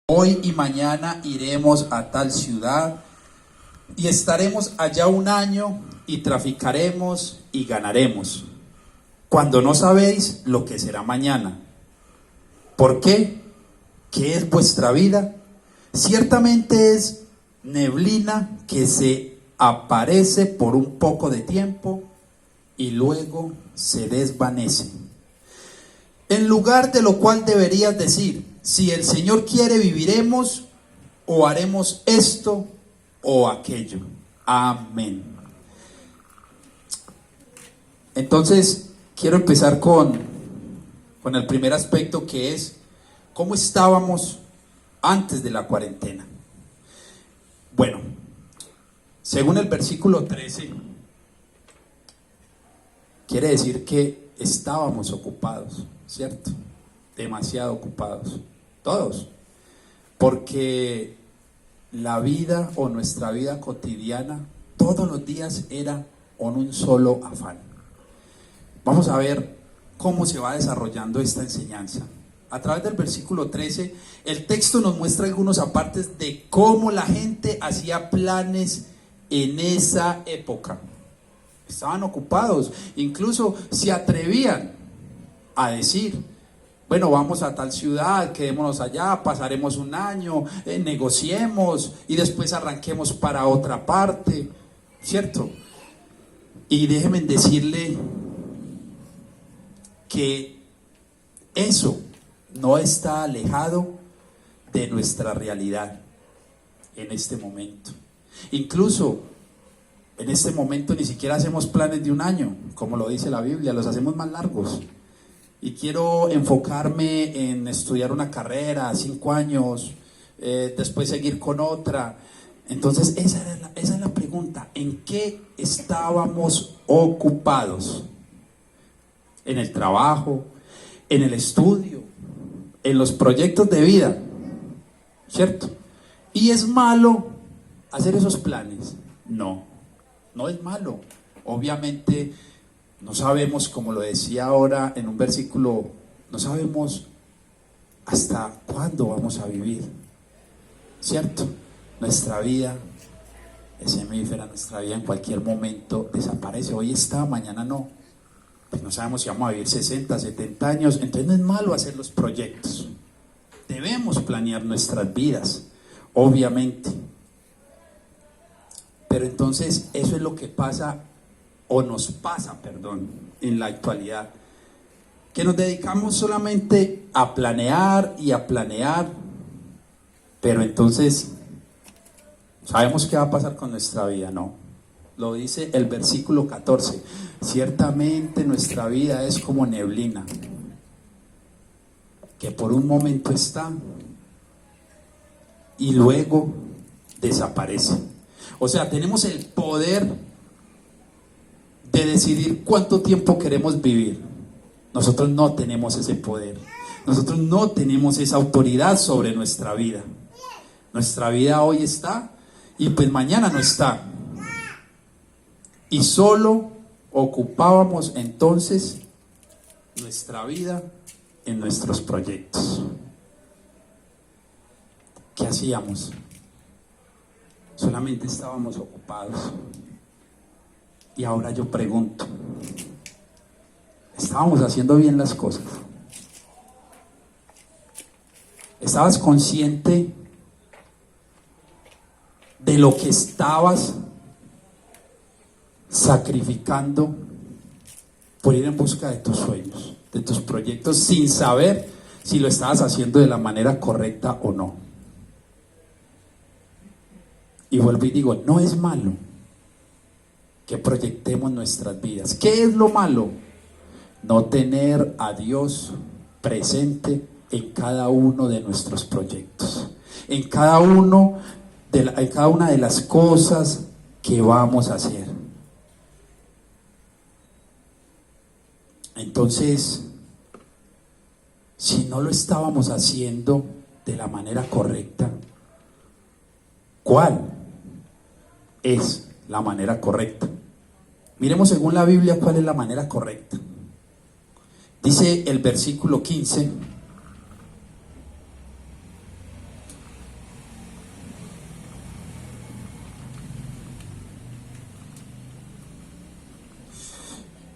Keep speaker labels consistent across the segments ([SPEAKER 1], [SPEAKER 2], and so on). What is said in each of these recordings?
[SPEAKER 1] Hoy y mañana iremos a tal ciudad y estaremos allá un año y traficaremos y ganaremos, cuando no sabéis lo que será mañana. ¿Por qué? ¿Qué es vuestra vida? Ciertamente es neblina que se aparece por un poco de tiempo y luego se desvanece. En lugar de lo cual deberías decir: si el Señor quiere, viviremos o haremos esto o aquello. Amén. Entonces, quiero empezar con el primer aspecto, que es cómo estábamos antes de la cuarentena. Bueno, según el versículo 13, quiere decir que estábamos ocupados, ¿cierto? Demasiado ocupados, todos, porque la vida o nuestra vida cotidiana todos los días era con un solo afán. Vamos a ver cómo se va desarrollando esta enseñanza. A través del versículo 13, el texto nos muestra algunos apartes de cómo la gente hacía planes en esa época. Estaban ocupados, incluso se atrevían a decir: bueno, vamos a tal ciudad, quedémonos allá, pasaremos un año, negociemos y después arranquemos para otra parte, ¿cierto? Y déjenme decirle que eso no está alejado de nuestra realidad en este momento. Incluso en este momento ni siquiera hacemos planes de un año, como lo dice la Biblia, los hacemos más largos. Y quiero enfocarme en estudiar una carrera, 5 años, después seguir con otra. Entonces esa es la pregunta: ¿en qué estábamos ocupados? ¿En el trabajo? ¿En el estudio? ¿En los proyectos de vida? ¿Cierto? ¿Y es malo hacer esos planes? No, no es malo. Obviamente no sabemos, como lo decía ahora en un versículo, no sabemos hasta cuándo vamos a vivir, ¿cierto? Nuestra vida es efímera, nuestra vida en cualquier momento desaparece. Hoy está, mañana no. Pues no sabemos si vamos a vivir 60, 70 años. Entonces no es malo hacer los proyectos. Debemos planear nuestras vidas, obviamente. Pero entonces eso es lo que pasa, o nos pasa, en la actualidad, que nos dedicamos solamente a planear y a planear, pero entonces ¿sabemos qué va a pasar con nuestra vida? No. Lo dice el versículo 14: ciertamente nuestra vida es como neblina, que por un momento está y luego desaparece. O sea, tenemos el poder de decidir cuánto tiempo queremos vivir. Nosotros no tenemos ese poder. Nosotros no tenemos esa autoridad sobre nuestra vida. Nuestra vida hoy está y pues mañana no está. Y solo ocupábamos entonces nuestra vida en nuestros proyectos. ¿Qué hacíamos? Solamente estábamos ocupados. Y ahora yo pregunto: ¿estábamos haciendo bien las cosas? ¿Estabas consciente de lo que estabas sacrificando por ir en busca de tus sueños, de tus proyectos, sin saber si lo estabas haciendo de la manera correcta o no? Y vuelvo y digo, no es malo que proyectemos nuestras vidas. ¿Qué es lo malo? No tener a Dios presente en cada uno de nuestros proyectos, en cada una de las cosas que vamos a hacer. Entonces, si no lo estábamos haciendo de la manera correcta, ¿cuál es la manera correcta? Miremos según la Biblia cuál es la manera correcta. Dice el versículo 15: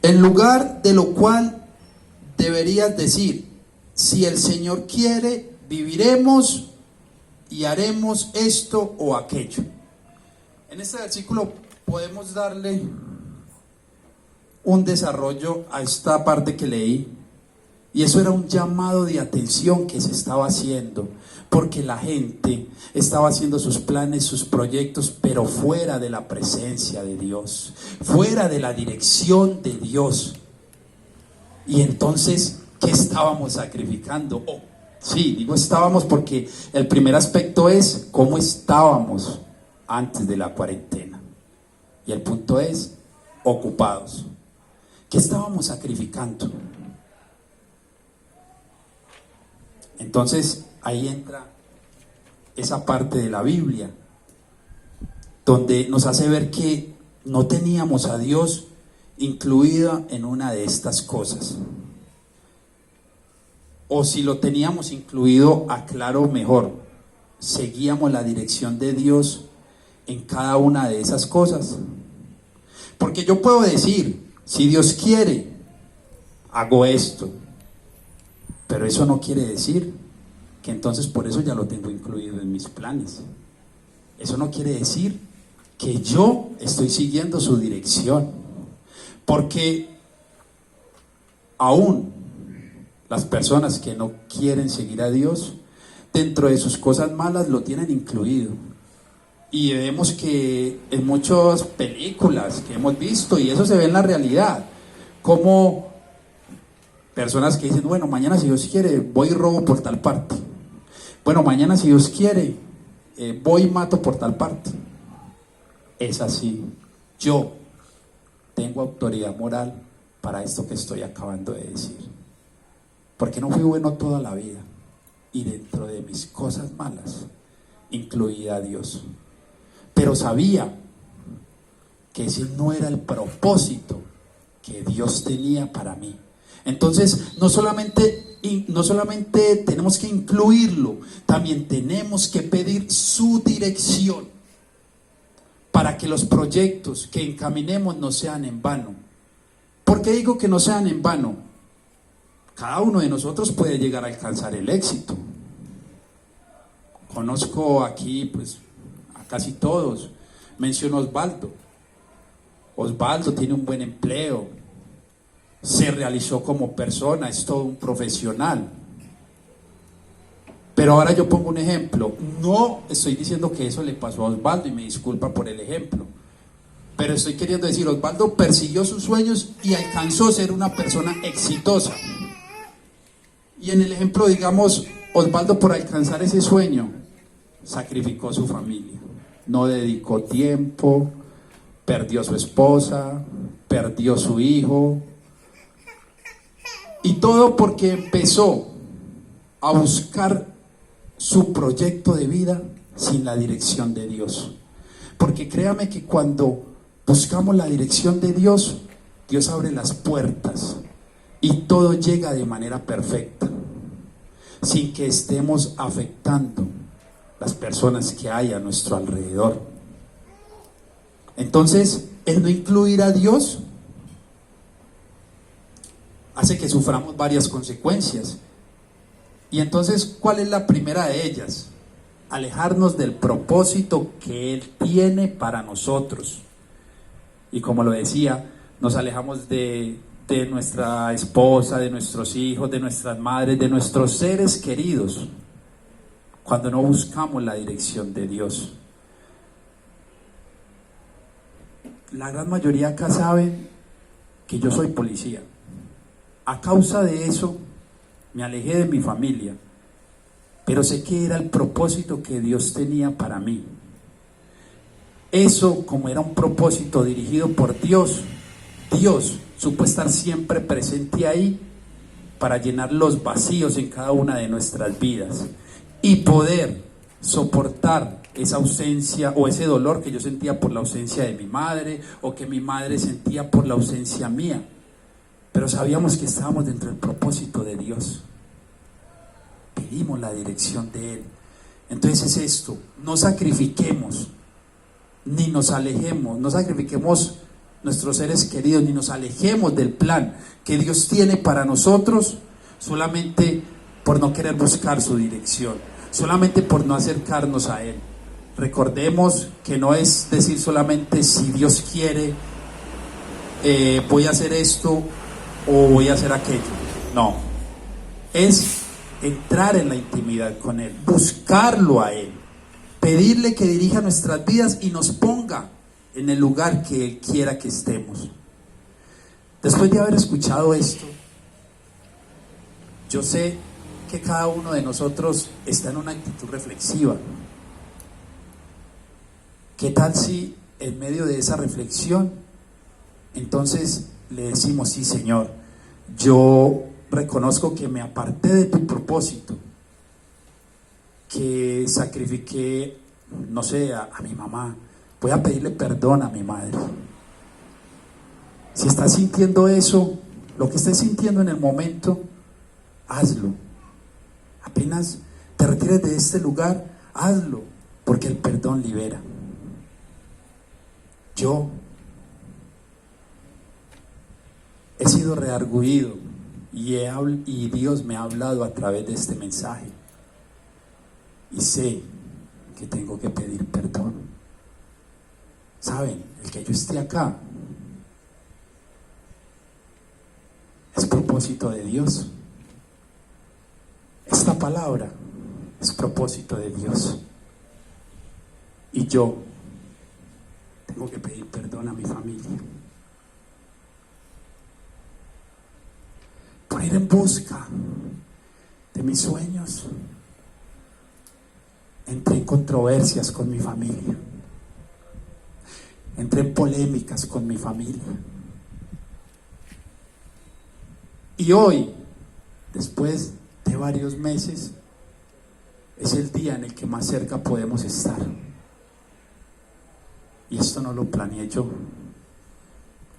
[SPEAKER 1] En lugar de lo cual deberías decir: si el Señor quiere, viviremos y haremos esto o aquello. En este versículo podemos darle un desarrollo a esta parte que leí, y eso era un llamado de atención que se estaba haciendo, porque la gente estaba haciendo sus planes, sus proyectos, pero fuera de la presencia de Dios, fuera de la dirección de Dios. Y entonces, ¿qué estábamos sacrificando? Sí, digo estábamos porque el primer aspecto es cómo estábamos antes de la cuarentena. Y el punto es ocupados. ¿Qué estábamos sacrificando? Entonces ahí entra esa parte de la Biblia donde nos hace ver que no teníamos a Dios incluida en una de estas cosas, o si lo teníamos incluido, aclaro mejor, seguíamos la dirección de Dios en cada una de esas cosas. Porque yo puedo decir: si Dios quiere, hago esto, pero eso no quiere decir que entonces por eso ya lo tengo incluido en mis planes. Eso no quiere decir que yo estoy siguiendo su dirección, porque aún las personas que no quieren seguir a Dios, dentro de sus cosas malas lo tienen incluido. Y vemos que en muchas películas que hemos visto, y eso se ve en la realidad, como personas que dicen: bueno, mañana si Dios quiere voy y robo por tal parte, bueno, mañana si Dios quiere voy y mato por tal parte. Es así. Yo tengo autoridad moral para esto que estoy acabando de decir, porque no fui bueno toda la vida, y dentro de mis cosas malas incluía a Dios, pero sabía que ese no era el propósito que Dios tenía para mí. Entonces no solamente tenemos que incluirlo, también tenemos que pedir su dirección para que los proyectos que encaminemos no sean en vano. ¿Por qué digo que no sean en vano? Cada uno de nosotros puede llegar a alcanzar el éxito. Conozco aquí pues a casi todos. Menciono a Osvaldo. Osvaldo tiene un buen empleo, se realizó como persona, es todo un profesional. Pero ahora yo pongo un ejemplo. No estoy diciendo que eso le pasó a Osvaldo, y me disculpa por el ejemplo, pero estoy queriendo decir: Osvaldo persiguió sus sueños y alcanzó a ser una persona exitosa. Y en el ejemplo, digamos, Osvaldo, por alcanzar ese sueño, sacrificó su familia, no dedicó tiempo, perdió a su esposa, perdió a su hijo, y todo porque empezó a buscar su proyecto de vida sin la dirección de Dios. Porque créame que cuando buscamos la dirección de Dios, Dios abre las puertas y todo llega de manera perfecta, sin que estemos afectando las personas que hay a nuestro alrededor. Entonces, el no incluir a Dios hace que suframos varias consecuencias. Y entonces, ¿cuál es la primera de ellas? Alejarnos del propósito que Él tiene para nosotros. Y como lo decía, nos alejamos de nuestra esposa, de nuestros hijos, de nuestras madres, de nuestros seres queridos, cuando no buscamos la dirección de Dios. La gran mayoría acá saben que yo soy policía. A causa de eso me alejé de mi familia, pero sé que era el propósito que Dios tenía para mí. Eso, como era un propósito dirigido por Dios, Dios supo estar siempre presente ahí para llenar los vacíos en cada una de nuestras vidas y poder soportar esa ausencia o ese dolor que yo sentía por la ausencia de mi madre, o que mi madre sentía por la ausencia mía. Pero sabíamos que estábamos dentro del propósito de Dios. Pedimos la dirección de Él. Entonces es esto: no sacrifiquemos, ni nos alejemos, no sacrifiquemos nuestros seres queridos, ni nos alejemos del plan que Dios tiene para nosotros, solamente por no querer buscar su dirección, solamente por no acercarnos a Él. Recordemos que no es decir solamente si Dios quiere, voy a hacer esto o voy a hacer aquello. No, es entrar en la intimidad con Él, buscarlo a Él, pedirle que dirija nuestras vidas y nos ponga en el lugar que Él quiera que estemos. Después de haber escuchado esto, yo sé que cada uno de nosotros está en una actitud reflexiva. ¿Qué tal si en medio de esa reflexión, entonces le decimos: sí, Señor, yo reconozco que me aparté de tu propósito, que sacrifiqué, no sé, a mi mamá, voy a pedirle perdón a mi madre? Si estás sintiendo eso, lo que estés sintiendo en el momento, hazlo. Apenas te retires de este lugar, hazlo, porque el perdón libera. Yo he sido redargüido y Dios me ha hablado a través de este mensaje, y sé que tengo que pedir perdón. ¿Saben? El que yo esté acá es propósito de Dios. Esta palabra es propósito de Dios, y yo tengo que pedir perdón a mi familia por ir en busca de mis sueños. Entré en controversias con mi familia, entré en polémicas con mi familia, y hoy, después de varios meses, es el día en el que más cerca podemos estar. Y esto no lo planeé yo,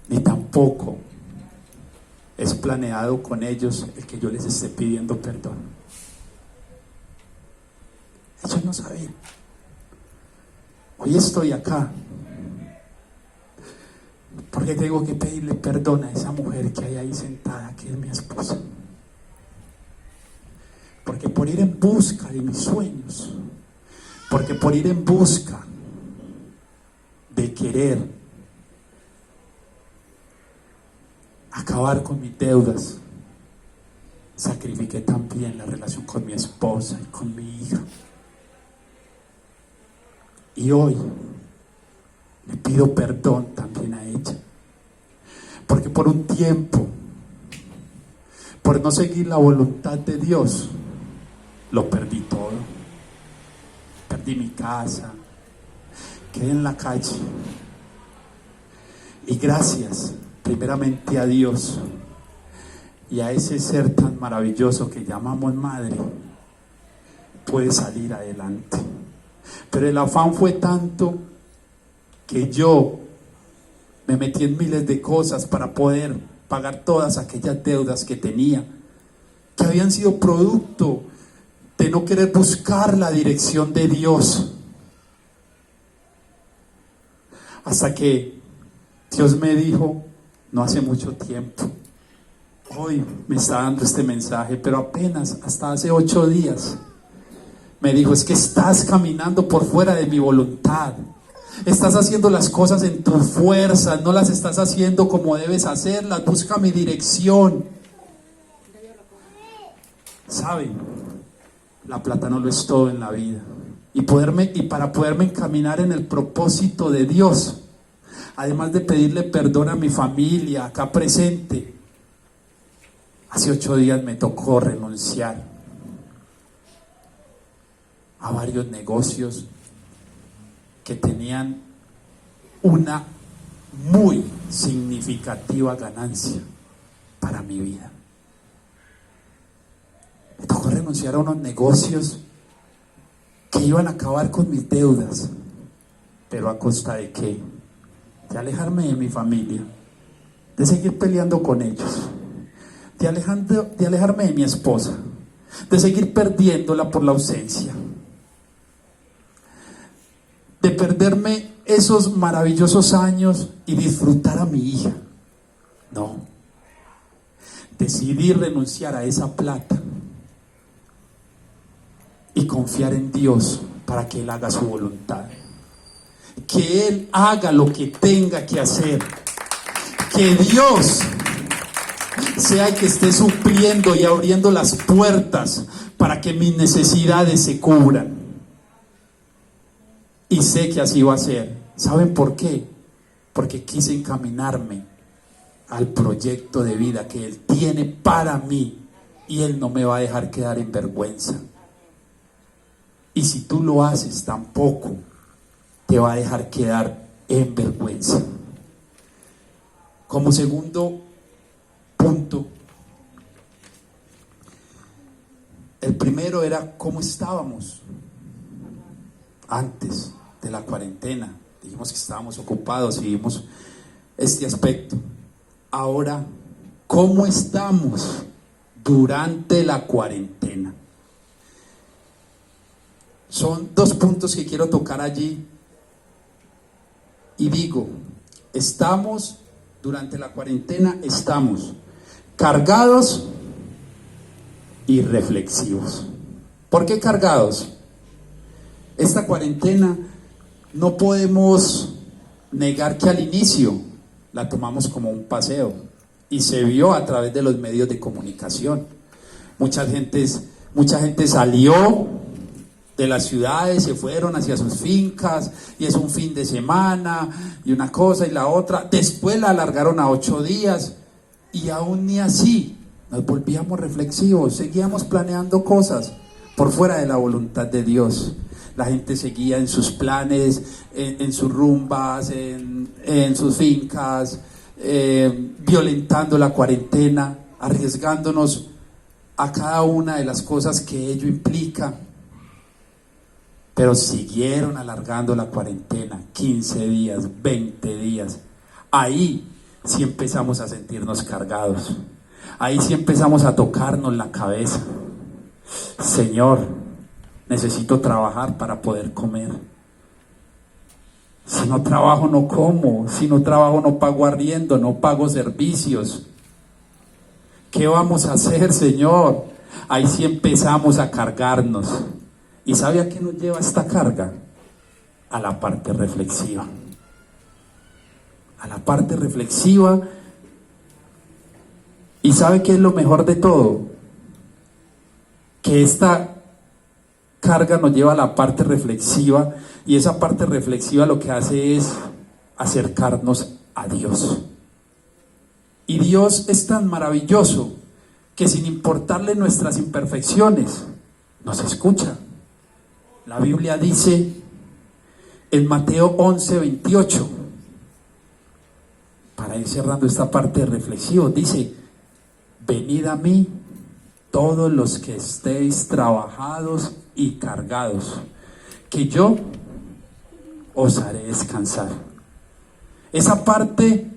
[SPEAKER 1] ni tampoco es planeado con ellos el que yo les esté pidiendo perdón. Ellos no sabían. Hoy estoy acá porque tengo que pedirle perdón a esa mujer que hay ahí sentada, que es mi esposa. Porque por ir en busca de mis sueños, porque por ir en busca de querer acabar con mis deudas, sacrifiqué también la relación con mi esposa y con mi hija. Y hoy le pido perdón también a ella, porque por un tiempo, por no seguir la voluntad de Dios, lo perdí todo. Perdí mi casa, quedé en la calle. Y gracias primeramente a Dios y a ese ser tan maravilloso que llamamos madre, pude salir adelante. Pero el afán fue tanto que yo me metí en miles de cosas para poder pagar todas aquellas deudas que tenía, que habían sido producto de no querer buscar la dirección de Dios. Hasta que Dios me dijo, no hace mucho tiempo, hoy me está dando este mensaje, pero apenas hasta hace 8 días, me dijo: es que estás caminando por fuera de mi voluntad. Estás haciendo las cosas en tu fuerza, no las estás haciendo como debes hacerlas. Busca mi dirección. ¿Saben? La plata no lo es todo en la vida. Y para poderme encaminar en el propósito de Dios, además de pedirle perdón a mi familia acá presente, hace 8 días me tocó renunciar a varios negocios que tenían una muy significativa ganancia para mi vida. Me tocó renunciar a unos negocios que iban a acabar con mis deudas, pero ¿a costa de qué? De alejarme de mi familia, de seguir peleando con ellos, de alejarme de mi esposa, de seguir perdiéndola por la ausencia, de perderme esos maravillosos años y disfrutar a mi hija. No. Decidí renunciar a esa plata y confiar en Dios para que Él haga su voluntad. Que Él haga lo que tenga que hacer. Que Dios sea el que esté supliendo y abriendo las puertas para que mis necesidades se cubran. Y sé que así va a ser. ¿Saben por qué? Porque quise encaminarme al proyecto de vida que Él tiene para mí, y Él no me va a dejar quedar en vergüenza. Y si tú lo haces, tampoco te va a dejar quedar en vergüenza. Como segundo punto, el primero era cómo estábamos antes de la cuarentena. Dijimos que estábamos ocupados y vimos este aspecto. Ahora, ¿cómo estamos durante la cuarentena? Son dos puntos que quiero tocar allí. Y digo, estamos durante la cuarentena, estamos cargados y reflexivos. ¿Por qué cargados? Esta cuarentena no podemos negar que al inicio la tomamos como un paseo y se vio a través de los medios de comunicación. Mucha gente salió de las ciudades, se fueron hacia sus fincas y es un fin de semana y una cosa y la otra. Después la alargaron a 8 días y aún ni así nos volvíamos reflexivos, seguíamos planeando cosas por fuera de la voluntad de Dios. La gente seguía en sus planes, en sus rumbas, en sus fincas, violentando la cuarentena, arriesgándonos a cada una de las cosas que ello implica. Pero siguieron alargando la cuarentena, 15 días, 20 días. Ahí sí empezamos a sentirnos cargados. Ahí sí empezamos a tocarnos la cabeza. Señor, necesito trabajar para poder comer. Si no trabajo no como, si no trabajo no pago arriendo, no pago servicios. ¿Qué vamos a hacer, Señor? Ahí sí empezamos a cargarnos. ¿Y sabe a qué nos lleva esta carga? A la parte reflexiva. A la parte reflexiva. ¿Y sabe qué es lo mejor de todo? Que esta carga nos lleva a la parte reflexiva, y esa parte reflexiva lo que hace es acercarnos a Dios. Y Dios es tan maravilloso que sin importarle nuestras imperfecciones, nos escucha. La Biblia dice en Mateo 11:28, para ir cerrando esta parte reflexiva, dice: venid a mí todos los que estéis trabajados y cargados, que yo os haré descansar. Esa parte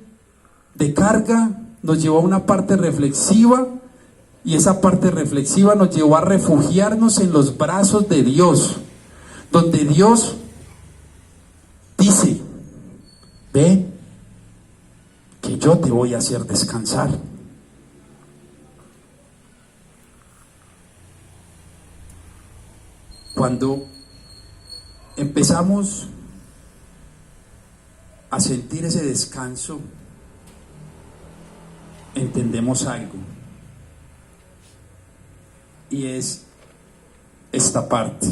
[SPEAKER 1] de carga nos llevó a una parte reflexiva, y esa parte reflexiva nos llevó a refugiarnos en los brazos de Dios, donde Dios dice: ven, que yo te voy a hacer descansar. Cuando empezamos a sentir ese descanso, entendemos algo, y es esta parte.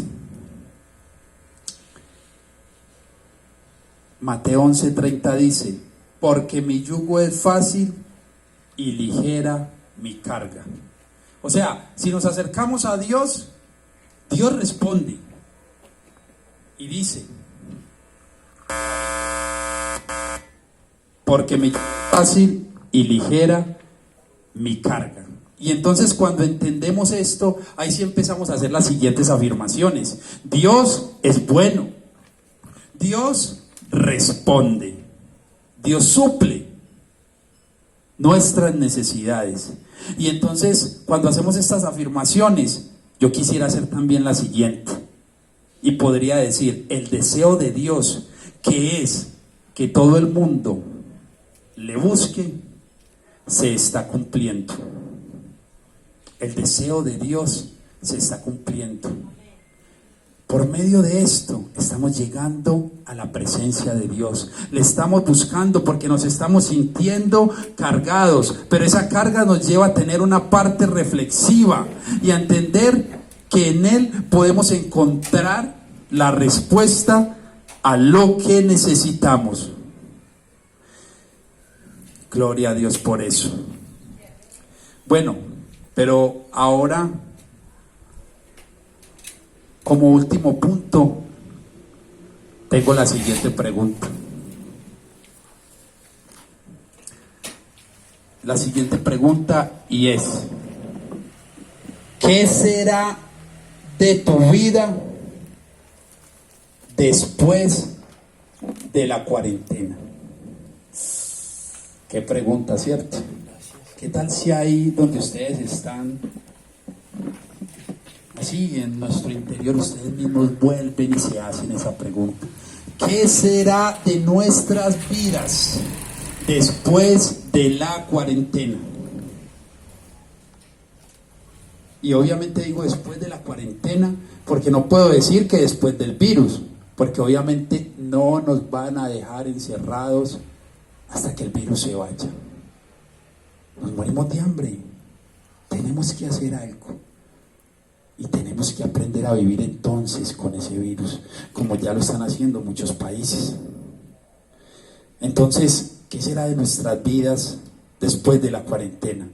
[SPEAKER 1] Mateo 11:30 dice: porque mi yugo es fácil y ligera mi carga. O sea, si nos acercamos a Dios, Dios responde y dice: porque mi yugo es fácil y ligera mi carga. Y entonces cuando entendemos esto, ahí sí empezamos a hacer las siguientes afirmaciones. Dios es bueno. Dios responde. Dios suple nuestras necesidades. Y entonces cuando hacemos estas afirmaciones, yo quisiera hacer también la siguiente: Y podría decir, el deseo de Dios, que es que todo el mundo le busque, se está cumpliendo. El deseo de Dios se está cumpliendo. Por medio de esto estamos llegando a la presencia de Dios. Le estamos buscando porque nos estamos sintiendo cargados, pero esa carga nos lleva a tener una parte reflexiva y a entender que en Él podemos encontrar la respuesta a lo que necesitamos. Gloria a Dios por eso. Bueno, pero ahora, como último punto, tengo la siguiente pregunta. La siguiente pregunta y es: ¿qué será de tu vida después de la cuarentena? Qué pregunta, ¿cierto? ¿Qué tal si ahí donde ustedes están, así en nuestro interior, ustedes mismos vuelven y se hacen esa pregunta? ¿Qué será de nuestras vidas después de la cuarentena? Y obviamente digo después de la cuarentena porque no puedo decir que después del virus, porque obviamente no nos van a dejar encerrados hasta que el virus se vaya. Nos morimos de hambre. Tenemos que hacer algo. Y tenemos que aprender a vivir entonces con ese virus, como ya lo están haciendo muchos países. Entonces, ¿qué será de nuestras vidas después de la cuarentena?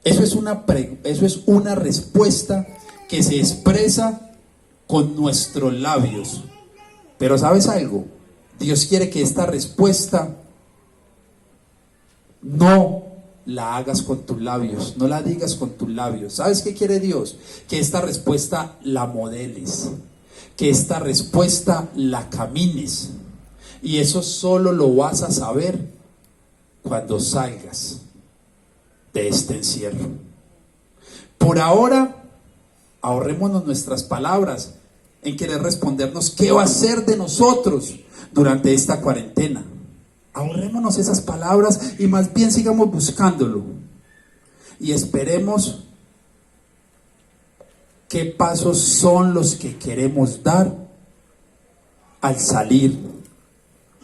[SPEAKER 1] Eso es una respuesta que se expresa con nuestros labios. Pero ¿sabes algo? Dios quiere que esta respuesta no la hagas con tus labios, no la digas con tus labios. ¿Sabes qué quiere Dios? Que esta respuesta la modeles, que esta respuesta la camines. Y eso solo lo vas a saber cuando salgas de este encierro. Por ahora, ahorrémonos nuestras palabras en querer respondernos qué va a ser de nosotros durante esta cuarentena. Ahorrémonos esas palabras y más bien sigamos buscándolo y esperemos qué pasos son los que queremos dar al salir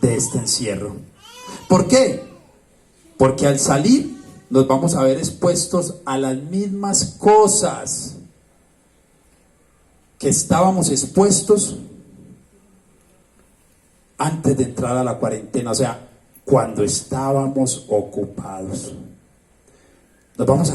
[SPEAKER 1] de este encierro. ¿Por qué? Porque al salir nos vamos a ver expuestos a las mismas cosas que estábamos expuestos antes de entrar a la cuarentena, o sea, cuando estábamos ocupados. Nos vamos a